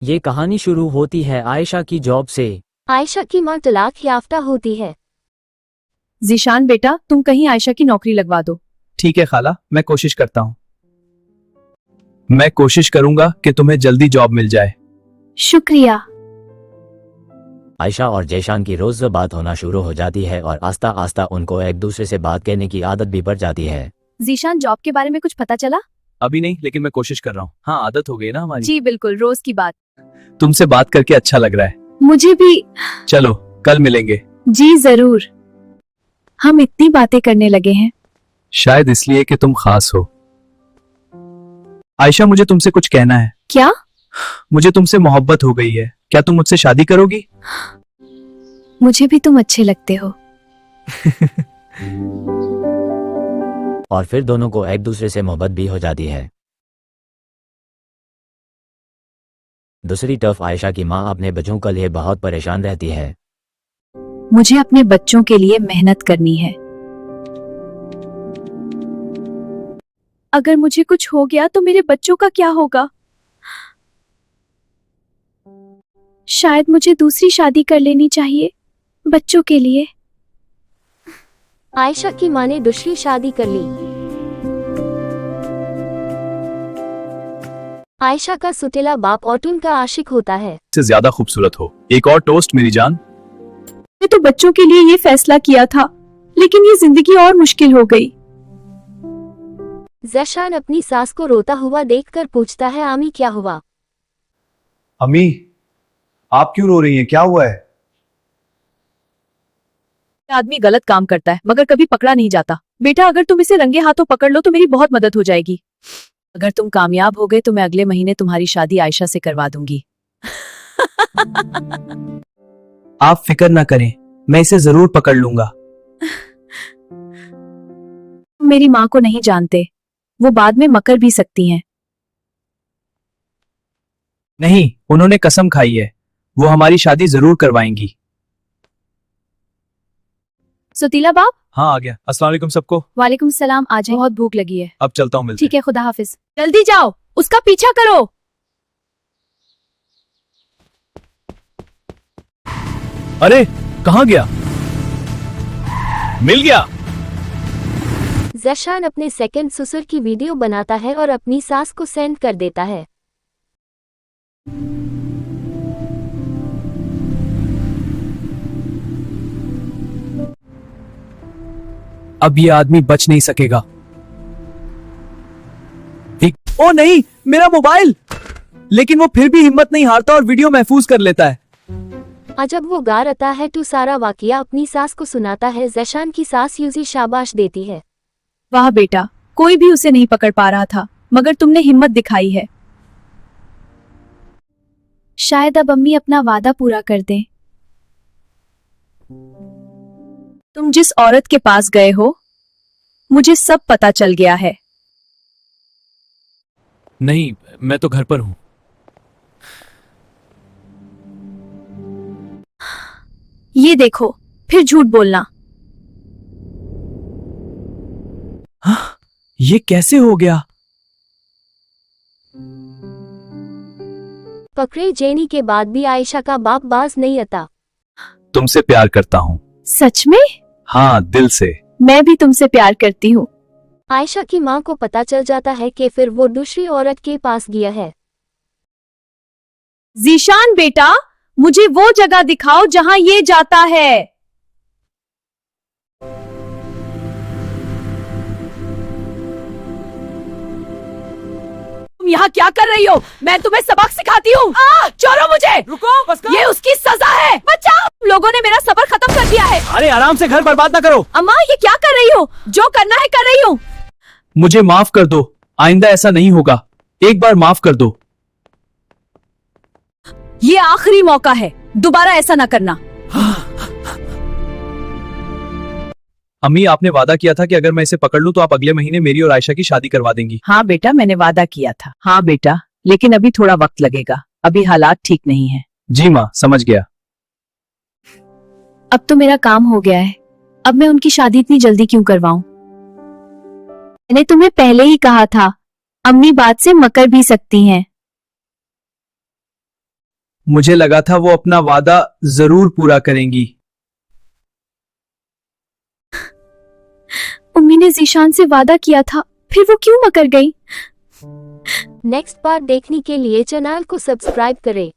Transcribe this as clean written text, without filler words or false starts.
ये कहानी शुरू होती है आयशा की जॉब से। आयशा की मां तलाक याफ्ता होती है। जीशान बेटा, तुम कहीं आयशा की नौकरी लगवा दो। ठीक है खाला, मैं कोशिश करता हूँ। मैं कोशिश करूंगा कि तुम्हें जल्दी जॉब मिल जाए। शुक्रिया। आयशा और जैशान की रोज बात होना शुरू हो जाती है और आस्ता आस्ता उनको एक दूसरे से बात करने की आदत भी पड़ जाती है। जीशान, जॉब के बारे में कुछ पता चला? अभी नहीं, लेकिन मैं कोशिश कर रहा हूँ। हाँ, आदत हो गई ना हमारी। जी बिल्कुल, रोज की बात। तुमसे बात करके अच्छा लग रहा है। मुझे भी। चलो कल मिलेंगे। जी जरूर। हम इतनी बातें करने लगे हैं। शायद इसलिए कि तुम खास हो। आयशा, मुझे तुमसे कुछ कहना है। क्या? मुझे तुमसे मोहब्बत हो गई है। क्या तुम मुझसे शादी करोगी? मुझे भी तुम अच्छे लगते हो। और फिर दोनों को एक दूसरे से मोहब्बत भी हो जाती है। दूसरी तरफ आयशा की माँ अपने बच्चों के लिए बहुत परेशान रहती है। मुझे अपने बच्चों के लिए मेहनत करनी है। अगर मुझे कुछ हो गया तो मेरे बच्चों का क्या होगा? शायद मुझे दूसरी शादी कर लेनी चाहिए बच्चों के लिए। आयशा की मां ने दूसरी शादी कर ली। आयशा का सुतीला बाप ऑटून का आशिक होता है। से ज्यादा खूबसूरत हो। एक और टोस्ट मेरी जान। मैंने तो बच्चों के लिए ये फैसला किया था, लेकिन ये जिंदगी और मुश्किल हो गई। जैशान अपनी सास को रोता हुआ देखकर पूछता है, आमी क्या हुआ? अम्मी, आप क्यों रो रही हैं? क्या हुआ है? आदमी गलत काम करता है मगर कभी पकड़ा नहीं जाता। बेटा, अगर तुम इसे रंगे हाथों पकड़ लो तो मेरी बहुत मदद हो जाएगी। अगर तुम कामयाब हो गए तो मैं अगले महीने तुम्हारी शादी आयशा से करवा दूंगी। आप फिक्र ना करें, मैं इसे जरूर पकड़ लूंगा। तुम मेरी माँ को नहीं जानते, वो बाद में मकर भी सकती हैं। नहीं, उन्होंने कसम खाई है, वो हमारी शादी जरूर करवाएंगी। सुतीला बाप। हाँ, आ गया। अस्सलाम वालेकुम सबको। वालेकुम सलाम। आ जाए, बहुत भूख लगी है। अब चलता हूँ, मिलते ठीक है, खुदा हाफिज। जल्दी जाओ, उसका पीछा करो। हैं। अरे कहाँ गया? मिल गया। जैशान अपने सेकंड ससुर की वीडियो बनाता है और अपनी सास को सेंड कर देता है। अब ये आदमी बच नहीं सकेगा। ओ नहीं, मेरा मोबाइल! लेकिन वो फिर भी हिम्मत नहीं हारता और वीडियो महफूज कर लेता है। जब वो गा रहा है तो सारा वाकया अपनी सास को सुनाता है। जैशान की सास यूजी शाबाश देती है। वाह बेटा, कोई भी उसे नहीं पकड़ पा रहा था, मगर तुमने हिम्मत दिखाई है। शायद अब अम्मी अपना वादा पूरा कर दें। तुम जिस औरत के पास गए हो, मुझे सब पता चल गया है। नहीं, मैं तो घर पर हूँ। ये देखो, फिर झूठ बोलना। हाँ, ये कैसे हो गया? पकड़े जेनी के बाद भी आयशा का बाप बाज नहीं आता। तुमसे प्यार करता हूँ। सच में? हाँ, दिल से। मैं भी तुमसे प्यार करती हूँ। आयशा की मां को पता चल जाता है कि फिर वो दूसरी औरत के पास गया है। जीशान बेटा, मुझे वो जगह दिखाओ जहां ये जाता है। तुम यहाँ क्या कर रही हो? मैं तुम्हें सबक सिखाती हूँ। छोड़ो मुझे। रुको, बस ये उसकी सजा है। बचाओ। तुम लोगों ने मेरा सबर खत्म कर दिया है। अरे आराम से, घर बर्बाद ना करो। अम्मा, ये क्या कर रही हो? जो करना है कर रही हूँ। मुझे माफ कर दो, आइंदा ऐसा नहीं होगा। एक बार माफ कर दो। ये आखिरी मौका है, दोबारा ऐसा ना करना। अम्मी, आपने वादा किया था कि अगर मैं इसे पकड़ लूं तो आप अगले महीने मेरी और आयशा की शादी करवा देंगी। हाँ बेटा, मैंने वादा किया था। हाँ बेटा, लेकिन अभी थोड़ा वक्त लगेगा। अभी हालात ठीक नहीं है। जी माँ, समझ गया। अब तो मेरा काम हो गया है। अब मैं उनकी शादी इतनी जल्दी क्यों करवाऊं? मैंने तुम्हें पहले ही कहा था, अम्मी बात से मकर भी सकती हैं। मुझे लगा था वो अपना वादा जरूर पूरा करेंगी। उम्मी ने जीशान से वादा किया था, फिर वो क्यों मकर गई? नेक्स्ट पार्ट देखने के लिए चैनल को सब्सक्राइब करें।